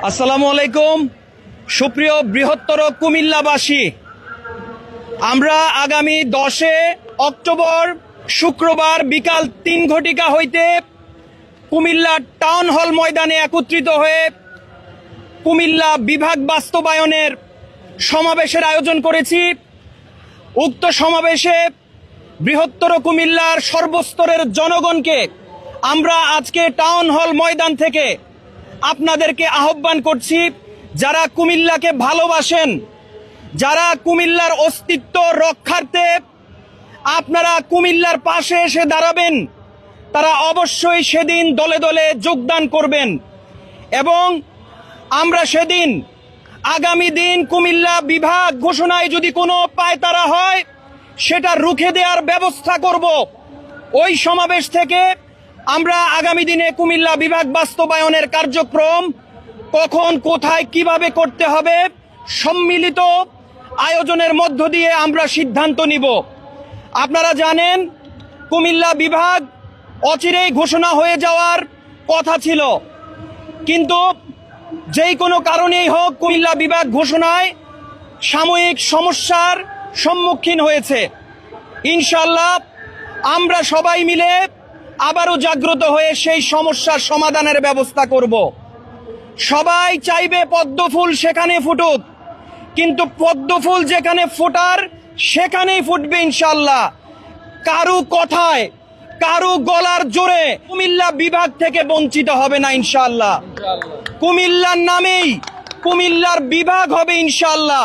আসসালামু আলাইকুম সুপ্রিয় বৃহত্তর কুমিল্লাবাসী, আমরা আগামী 10 অক্টোবর শুক্রবার বিকাল 3 ঘটিকা হইতে কুমিল্লা টাউন হল ময়দানে একত্রিত হয়ে কুমিল্লা বিভাগ বাস্তবায়নের সমাবেশের আয়োজন করেছি। উক্ত সমাবেশে বৃহত্তর কুমিল্লার সর্বস্তরের জনগণকে আমরা আজকে টাউন হল ময়দান থেকে আপনাদেরকে আহ্বান করছি, যারা কুমিল্লাকে ভালোবাসেন, যারা কুমিল্লার অস্তিত্ব রক্ষার্থে আপনারা কুমিল্লার পাশে এসে দাঁড়াবেন, তারা অবশ্যই সেদিন দলে দলে যোগদান করবেন এবং আমরা সেদিন আগামী দিন কুমিল্লা বিভাগ ঘোষণায় যদি কোনো পায়তারা হয় সেটা রুখে দেওয়ার ব্যবস্থা করব। ওই সমাবেশ থেকে আমরা আগামী দিনে কুমিল্লা বিভাগ বাস্তবায়নের কার্যক্রম কখন কোথায় কিভাবে করতে হবে সম্মিলিত আয়োজনের মধ্য দিয়ে আমরা সিদ্ধান্ত নিব। আপনারা জানেন কুমিল্লা বিভাগ অচিরেই ঘোষণা হয়ে যাওয়ার কথা ছিল, কিন্তু যেই কোনো কারণেই হোক কুমিল্লা বিভাগ ঘোষণায় সাময়িক সমস্যার সম্মুখীন হয়েছে। ইনশাআল্লাহ আমরা সবাই মিলে আবারও জাগ্রত হয়ে সেই সমস্যার সমাধানের ব্যবস্থা করব। সবাই চাইবে পদ্মফুল সেখানে ফুটুক, কিন্তু পদ্মফুল যেখানে ফোটার সেখানেই ফুটবে ইনশাআল্লাহ। কারু কথায় কারু গলার জোরে কুমিল্লা বিভাগ থেকে বঞ্চিত হবে না ইনশাআল্লাহ। কুমিল্লার নামেই কুমিল্লার বিভাগ হবে ইনশাআল্লাহ।